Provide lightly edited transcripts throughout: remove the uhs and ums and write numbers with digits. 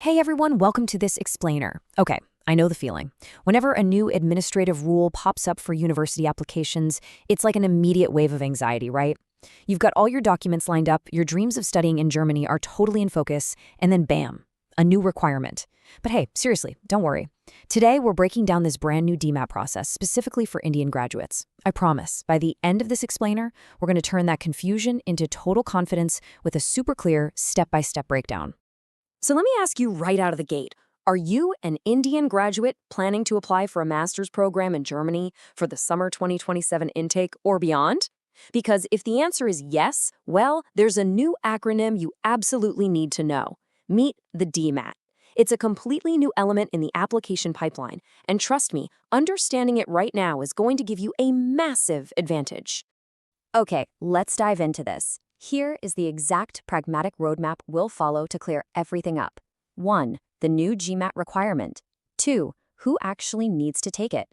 Hey everyone, welcome to this explainer. Okay, I know the feeling. Whenever a new administrative rule pops up for university applications, it's like an immediate wave of anxiety, right? You've got all your documents lined up, your dreams of studying in Germany are totally in focus, and then bam, a new requirement. But hey, seriously, don't worry. Today, we're breaking down this brand new dMAT process specifically for Indian graduates. I promise, by the end of this explainer, we're going to turn that confusion into total confidence with a super clear step-by-step breakdown. So let me ask you right out of the gate, are you an Indian graduate planning to apply for a master's program in Germany for the summer 2027 intake or beyond? Because if the answer is yes, well, there's a new acronym you absolutely need to know. Meet the dMAT. It's a completely new element in the application pipeline, and trust me, understanding it right now is going to give you a massive advantage. Okay, let's dive into this. Here is the exact pragmatic roadmap we'll follow to clear everything up. 1. The new GMAT requirement. 2. Who actually needs to take it.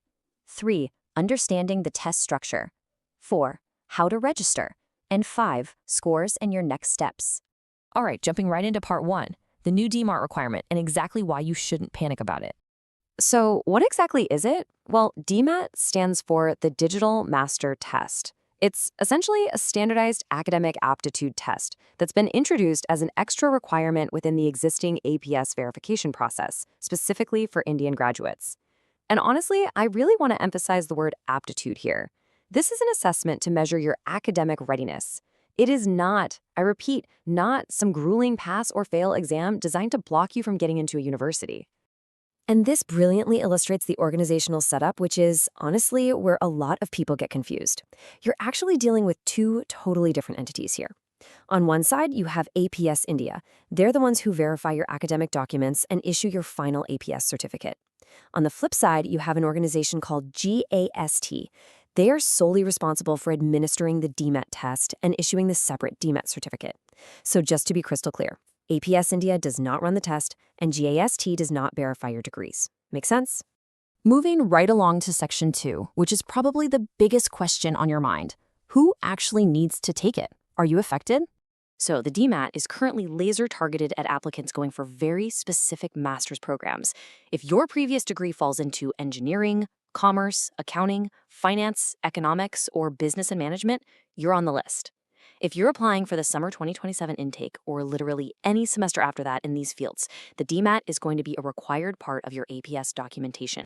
3. Understanding the test structure. 4. How to register. And 5. Scores and your next steps. All right, jumping right into part 1, the new DMAT requirement and exactly why you shouldn't panic about it. So what exactly is it? Well, dMAT stands for the Digital Master Test. It's essentially a standardized academic aptitude test that's been introduced as an extra requirement within the existing APS verification process, specifically for Indian graduates. And honestly, I really want to emphasize the word aptitude here. This is an assessment to measure your academic readiness. It is not, I repeat, not some grueling pass or fail exam designed to block you from getting into a university. And this brilliantly illustrates the organizational setup, which is, honestly, where a lot of people get confused. You're actually dealing with two totally different entities here. On one side, you have APS India. They're the ones who verify your academic documents and issue your final APS certificate. On the flip side, you have an organization called GAST. They are solely responsible for administering the dMAT test and issuing the separate dMAT certificate. So just to be crystal clear, APS India does not run the test, and GAST does not verify your degrees. Make sense? Moving right along to section 2, which is probably the biggest question on your mind. Who actually needs to take it? Are you affected? So the dMAT is currently laser targeted at applicants going for very specific master's programs. If your previous degree falls into engineering, commerce, accounting, finance, economics, or business and management, you're on the list. If you're applying for the summer 2027 intake, or literally any semester after that in these fields, the dMAT is going to be a required part of your APS documentation.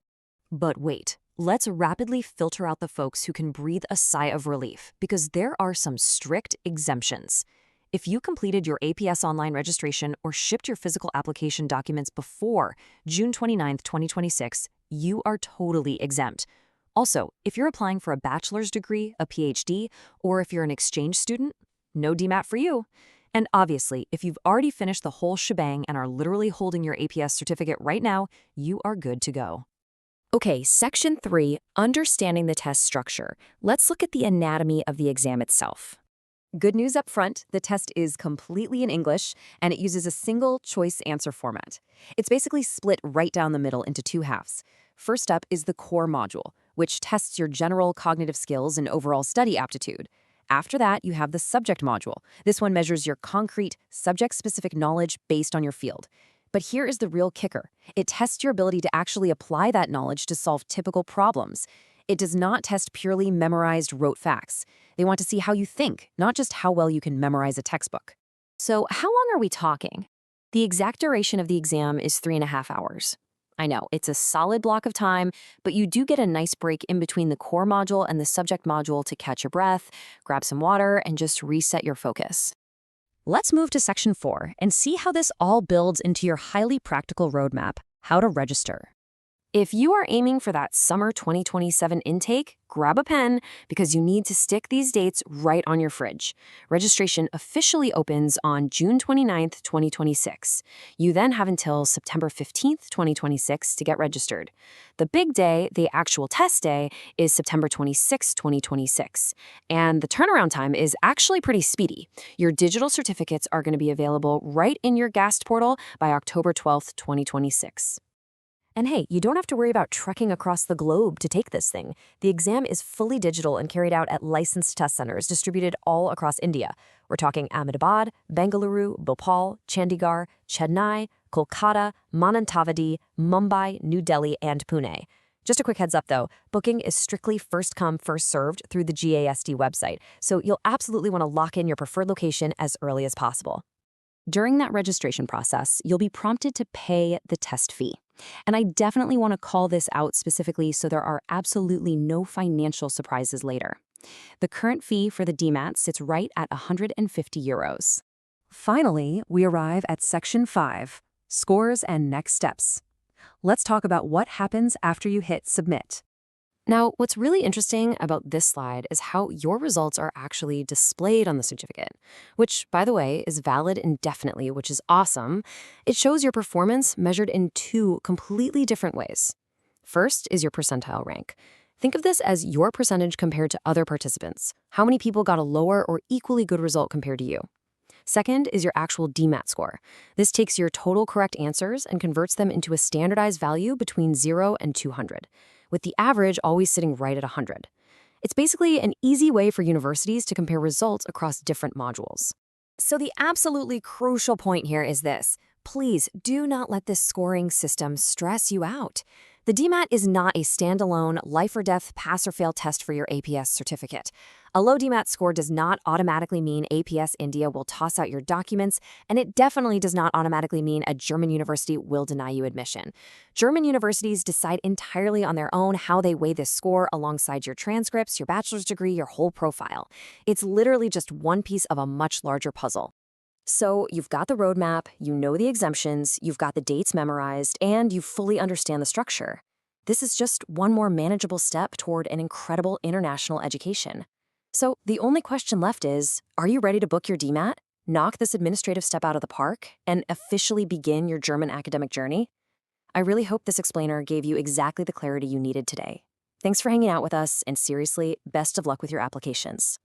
But wait, let's rapidly filter out the folks who can breathe a sigh of relief, because there are some strict exemptions. If you completed your APS online registration or shipped your physical application documents before June 29, 2026, you are totally exempt. Also, if you're applying for a bachelor's degree, a PhD, or if you're an exchange student, no dMAT for you. And obviously, if you've already finished the whole shebang and are literally holding your APS certificate right now, you are good to go. Okay, section 3, understanding the test structure. Let's look at the anatomy of the exam itself. Good news up front, the test is completely in English, and it uses a single choice answer format. It's basically split right down the middle into two halves. First up is the core module, which tests your general cognitive skills and overall study aptitude. After that, you have the subject module. This one measures your concrete, subject-specific knowledge based on your field. But here is the real kicker. It tests your ability to actually apply that knowledge to solve typical problems. It does not test purely memorized rote facts. They want to see how you think, not just how well you can memorize a textbook. So how long are we talking? The exact duration of the exam is 3.5 hours. I know, it's a solid block of time, but you do get a nice break in between the core module and the subject module to catch your breath, grab some water, and just reset your focus. Let's move to section 4 and see how this all builds into your highly practical roadmap, how to register. If you are aiming for that summer 2027 intake, grab a pen because you need to stick these dates right on your fridge. Registration officially opens on June 29th, 2026. You then have until September 15th, 2026 to get registered. The big day, the actual test day, is September 26th, 2026. And the turnaround time is actually pretty speedy. Your digital certificates are going to be available right in your GAST portal by October 12th, 2026. And hey, you don't have to worry about trekking across the globe to take this thing. The exam is fully digital and carried out at licensed test centers distributed all across India. We're talking Ahmedabad, Bengaluru, Bhopal, Chandigarh, Chennai, Kolkata, Manantavadi, Mumbai, New Delhi, and Pune. Just a quick heads up though, booking is strictly first come, first served through the GAST website, so you'll absolutely want to lock in your preferred location as early as possible. During that registration process, you'll be prompted to pay the test fee. And I definitely want to call this out specifically so there are absolutely no financial surprises later. The current fee for the dMAT sits right at €150. Finally, we arrive at Section 5, Scores and Next Steps. Let's talk about what happens after you hit Submit. Now, what's really interesting about this slide is how your results are actually displayed on the certificate, which, by the way, is valid indefinitely, which is awesome. It shows your performance measured in two completely different ways. First is your percentile rank. Think of this as your percentage compared to other participants. How many people got a lower or equally good result compared to you? Second is your actual dMAT score. This takes your total correct answers and converts them into a standardized value between 0 and 200, with the average always sitting right at 100. It's basically an easy way for universities to compare results across different modules. So the absolutely crucial point here is this. Please do not let this scoring system stress you out. The dMAT is not a standalone, life-or-death pass-or-fail test for your APS certificate. A low dMAT score does not automatically mean APS India will toss out your documents, and it definitely does not automatically mean a German university will deny you admission. German universities decide entirely on their own how they weigh this score alongside your transcripts, your bachelor's degree, your whole profile. It's literally just one piece of a much larger puzzle. So you've got the roadmap, you know the exemptions, you've got the dates memorized, and you fully understand the structure. This is just one more manageable step toward an incredible international education. So the only question left is, are you ready to book your dMAT, knock this administrative step out of the park, and officially begin your German academic journey? I really hope this explainer gave you exactly the clarity you needed today. Thanks for hanging out with us, and seriously, best of luck with your applications.